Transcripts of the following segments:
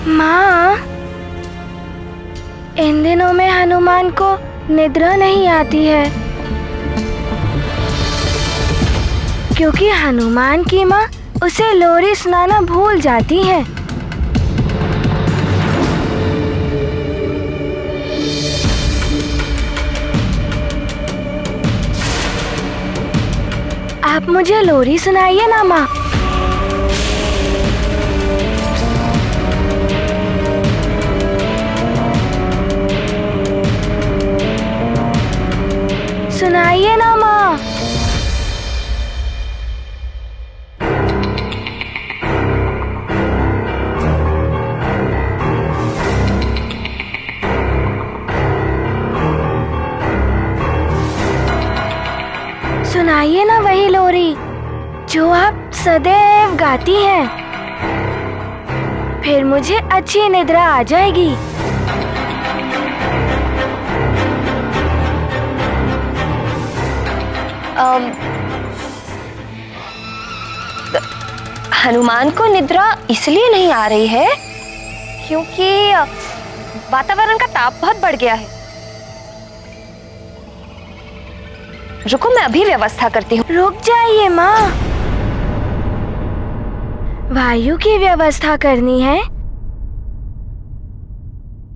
माँ, इन दिनों में हनुमान को निद्रा नहीं आती है क्योंकि हनुमान की माँ उसे लोरी सुनाना भूल जाती है। आप मुझे लोरी सुनाइए ना माँ। सुनाइए ना माँ। सुनाइए ना वही लोरी जो आप सदैव गाती हैं। फिर मुझे अच्छी निद्रा आ जाएगी। हनुमान को निद्रा इसलिए नहीं आ रही है क्योंकि वातावरण का ताप बहुत बढ़ गया है। रुको, मैं अभी व्यवस्था करती हूँ। रुक जाइए माँ, वायु की व्यवस्था करनी है।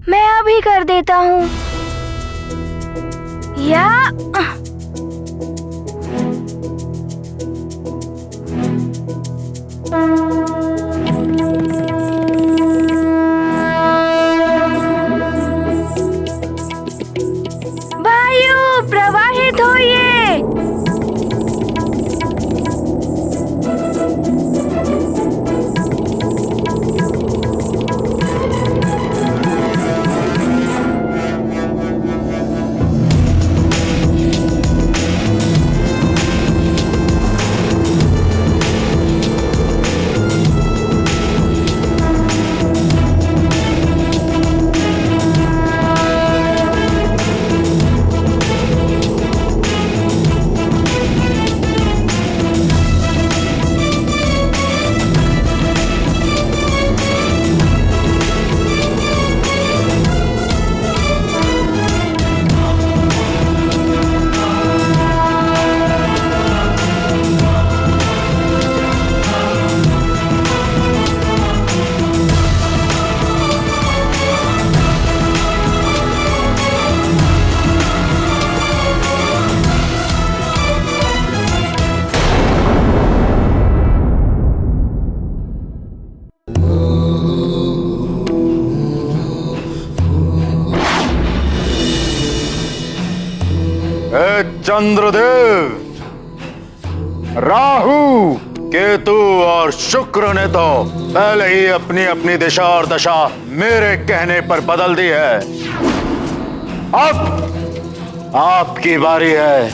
मैं अभी कर देता हूँ। या वायु प्रवाहित होइए। चंद्रदेव, राहु, केतु और शुक्र ने तो पहले ही अपनी अपनी दिशा और दशा मेरे कहने पर बदल दी है। अब आपकी बारी है।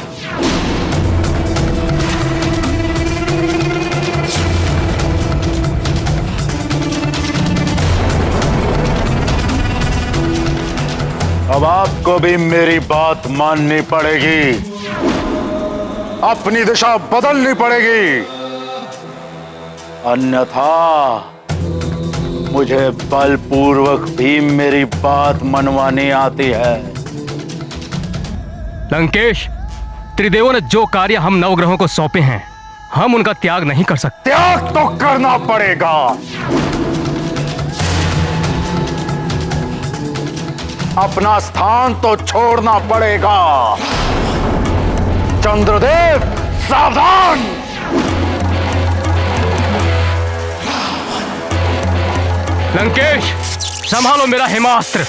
अब आपको भी मेरी बात माननी पड़ेगी, अपनी दिशा बदलनी पड़ेगी, अन्यथा मुझे बलपूर्वक भी मेरी बात मनवानी आती है। लंकेश, त्रिदेवों ने जो कार्य हम नवग्रहों को सौंपे हैं, हम उनका त्याग नहीं कर सकते। त्याग तो करना पड़ेगा। अपना स्थान तो छोड़ना पड़ेगा। चंद्रदेव, सावधान! लंकेश, संभालो मेरा हेमास्त्र।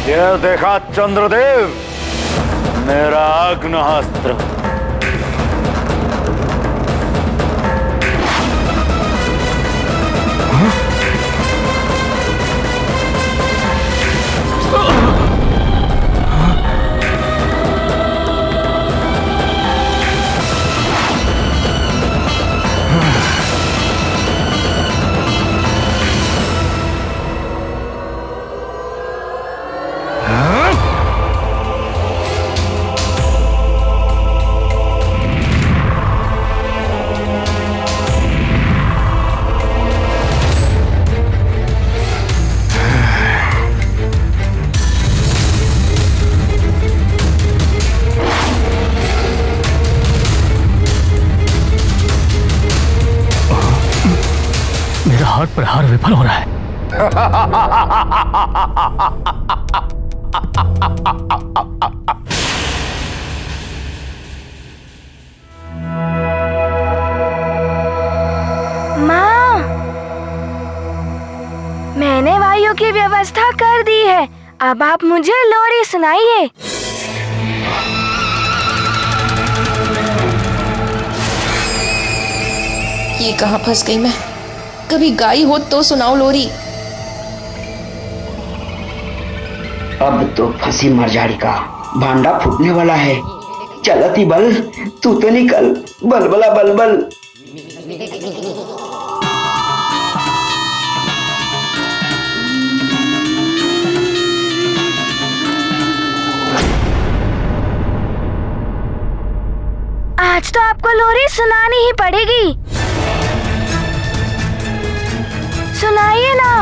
ये देखा चंद्रदेव, मेरा आग्नेयास्त्र। हाथ प्रहार विफल हो रहा है। माँ, मैंने वायु की व्यवस्था कर दी है। अब आप मुझे लोरी सुनाइए। ये कहाँ फंस गई मैं? कभी गाई हो तो सुनाओ लोरी। अब तो फंसी मरजाड़ी का भांडा फूटने वाला है। चलती बल, तू तो निकल, बलबला बलबल। आज तो आपको लोरी सुनानी ही पड़ेगी। सुनाइए ना।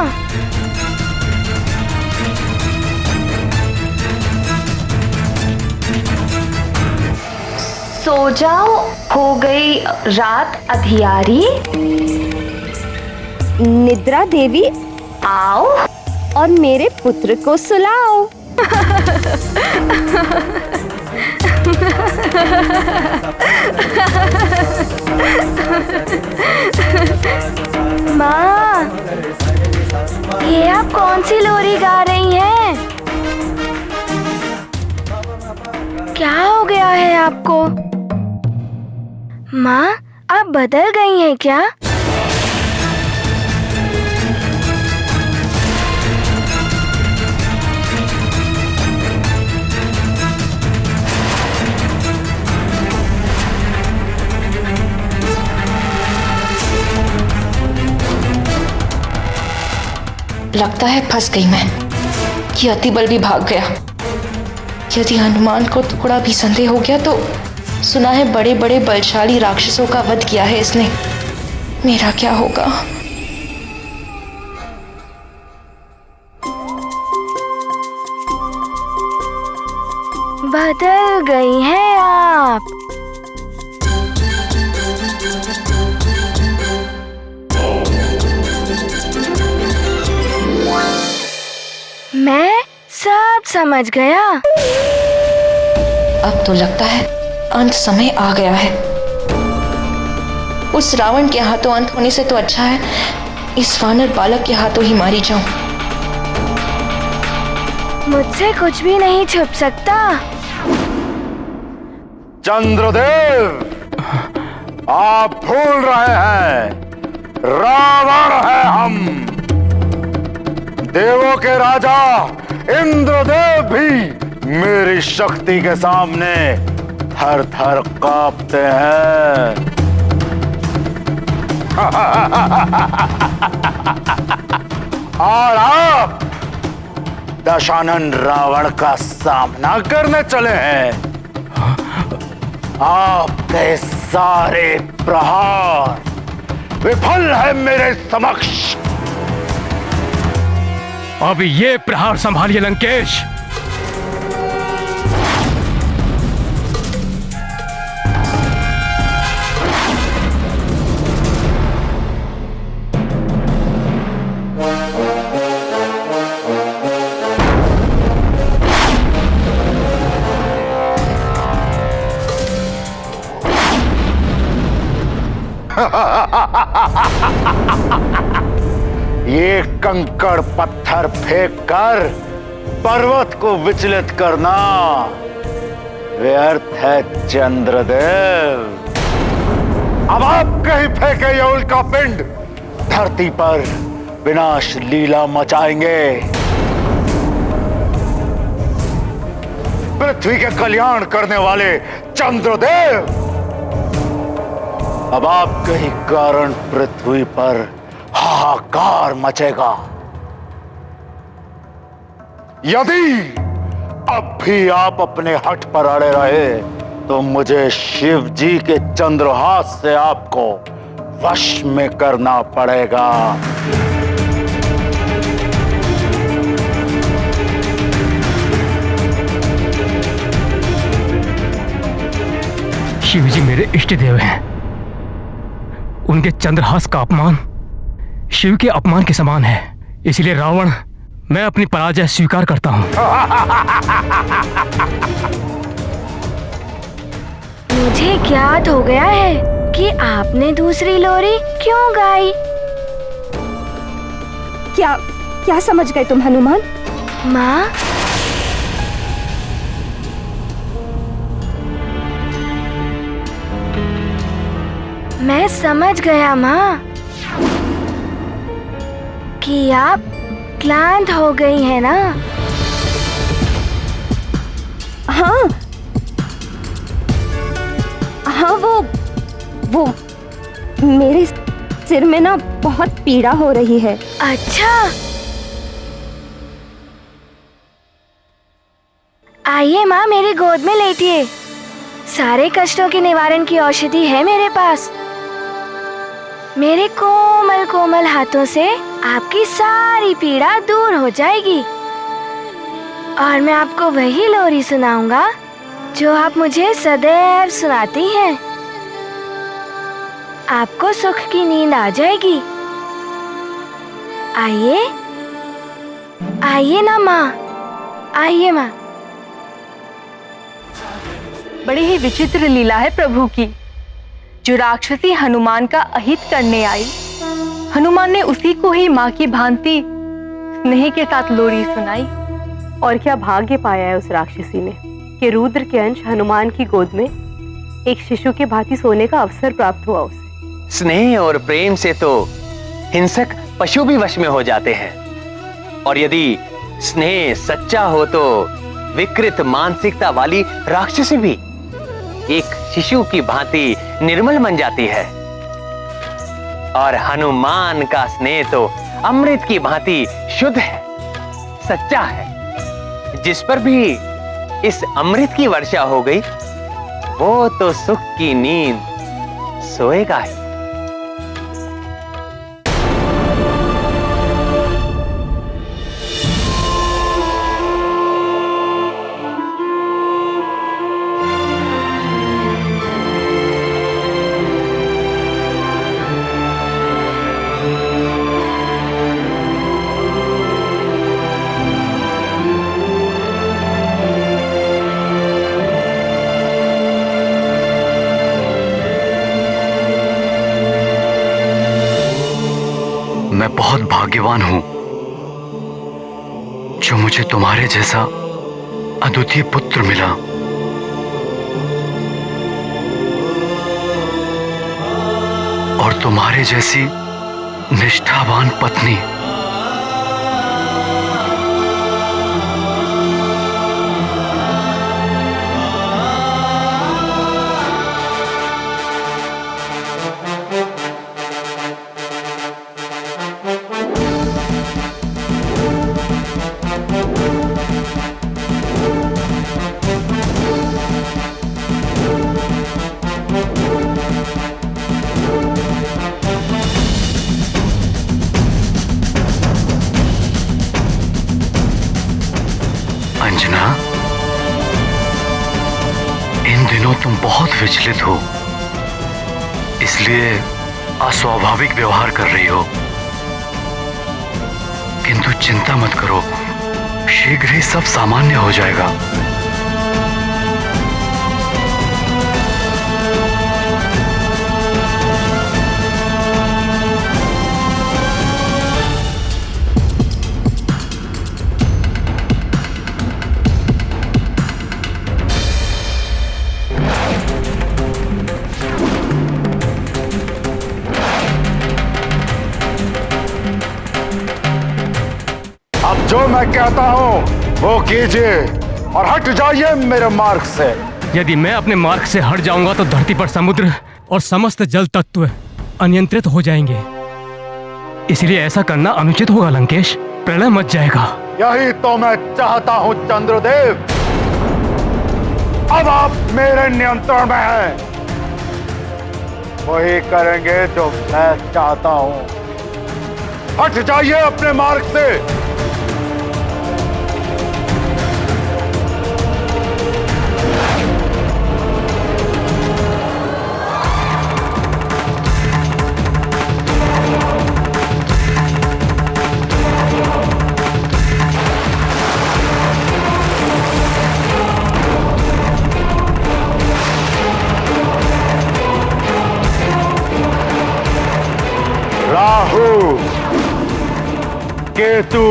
सो जाओ, हो गई रात अधियारी। निद्रा देवी आओ और मेरे पुत्र को सुलाओ। माँ, ये आप कौन सी लोरी गा रही हैं? क्या हो गया है आपको? माँ, आप बदल गई हैं क्या? लगता है फंस गई मैं। ये अतिबल भी भाग गया। यदि हनुमान को थोड़ा भी संदेह हो गया तो सुना है बड़े बड़े बलशाली राक्षसों का वध किया है इसने। मेरा क्या होगा? बदल गई हैं आप। मैं सब समझ गया। अब तो लगता है अंत समय आ गया है। उस रावण के हाथों अंत होने से तो अच्छा है इस वानर बालक के हाथों ही मारी जाऊं। मुझसे कुछ भी नहीं छुप सकता। चंद्रदेव, आप भूल रहे हैं, रावण है हम। देवों के राजा इंद्रदेव भी मेरी शक्ति के सामने थर थर कांपते हैं। और आप दशानन रावण का सामना करने चले हैं। आपके सारे प्रहार विफल है मेरे समक्ष। अब ये प्रहार संभालिए लंकेश। ये कंकड़ पत्थर फेंक कर पर्वत को विचलित करना व्यर्थ है चंद्रदेव। अब आप कहीं फेंके ये उल्का पिंड, धरती पर विनाश लीला मचाएंगे। पृथ्वी के कल्याण करने वाले चंद्रदेव, अब आपके ही कारण पृथ्वी पर हाहाकार मचेगा। यदि अब भी आप अपने हठ पर अड़े रहे तो मुझे शिव जी के चंद्रहास से आपको वश में करना पड़ेगा। शिव जी मेरे इष्ट देव हैं। उनके चंद्रहास का अपमान शिव के अपमान के समान है। इसलिए रावण, मैं अपनी पराजय स्वीकार करता हूं। मुझे ज्ञात हो गया है कि आपने दूसरी लोरी क्यों गाई। क्या क्या समझ गए तुम हनुमान? माँ, मैं समझ गया माँ कि आप क्लांत हो गई है ना। हाँ हाँ, वो मेरे सिर में ना बहुत पीड़ा हो रही है। अच्छा, आइए माँ, मेरी गोद में लेटिए। सारे कष्टों के निवारण की औषधि है मेरे पास। मेरे कोमल कोमल हाथों से आपकी सारी पीड़ा दूर हो जाएगी और मैं आपको वही लोरी सुनाऊंगा जो आप मुझे सदैव सुनाती हैं। आपको सुख की नींद आ जाएगी। आइए आइए ना माँ, आइए माँ। बड़ी ही विचित्र लीला है प्रभु की। जो राक्षसी हनुमान का अहित करने आई, हनुमान ने उसी को ही माँ की भांति स्नेह के साथ लोरी सुनाई। और क्या भाग्य पाया है उस राक्षसी ने कि रुद्र के अंश हनुमान की गोद में एक शिशु के भांति सोने का अवसर प्राप्त हुआ उसे। स्नेह और प्रेम से तो हिंसक पशु भी वश में हो जाते हैं, और यदि स्नेह सच्चा हो तो विकृत मानसिकता वाली राक्षसी भी एक शिशु की भांति निर्मल बन जाती है। और हनुमान का स्नेह तो अमृत की भांति शुद्ध है, सच्चा है। जिस पर भी इस अमृत की वर्षा हो गई वो तो सुख की नींद सोएगा ही। मैं बहुत भाग्यवान हूं जो मुझे तुम्हारे जैसा अद्वितीय पुत्र मिला। और तुम्हारे जैसी निष्ठावान पत्नी। अंजना, इन दिनों तुम बहुत विचलित हो, इसलिए अस्वाभाविक व्यवहार कर रही हो। किंतु चिंता मत करो, शीघ्र ही सब सामान्य हो जाएगा। मैं कहता हूँ वो कीजिए और हट जाइए मेरे मार्ग से। यदि मैं अपने मार्ग से हट जाऊंगा तो धरती पर समुद्र और समस्त जल तत्व अनियंत्रित हो जाएंगे। इसलिए ऐसा करना अनुचित होगा लंकेश, प्रलय मच जाएगा। यही तो मैं चाहता हूँ चंद्रदेव। अब आप मेरे नियंत्रण में हैं। वही करेंगे जो मैं चाहता हूँ। हट जाइए अपने मार्ग से। राहु, केतु,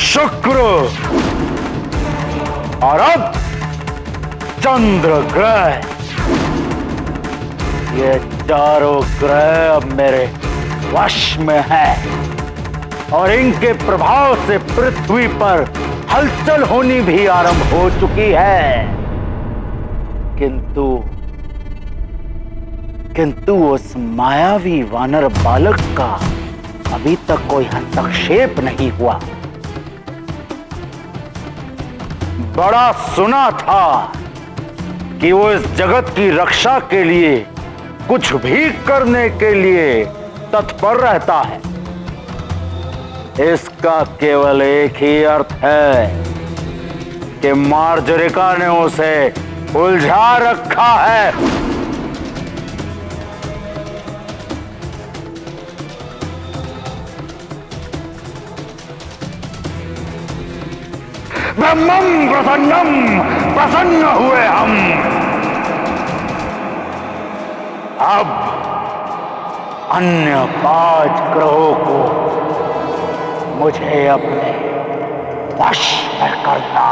शुक्र और अब चंद्र ग्रह, ये चारों ग्रह अब मेरे वश में हैं और इनके प्रभाव से पृथ्वी पर हलचल होनी भी आरंभ हो चुकी है। किंतु उस मायावी वानर बालक का अभी तक कोई हस्तक्षेप नहीं हुआ। बड़ा सुना था कि वो इस जगत की रक्षा के लिए कुछ भी करने के लिए तत्पर रहता है। इसका केवल एक ही अर्थ है कि मार्जरिका ने उसे उलझा रखा है। ब्रह्मम प्रसन्नम, प्रसन्न हुए हम। अब अन्य 5 ग्रहों को मुझे अपने वश में करना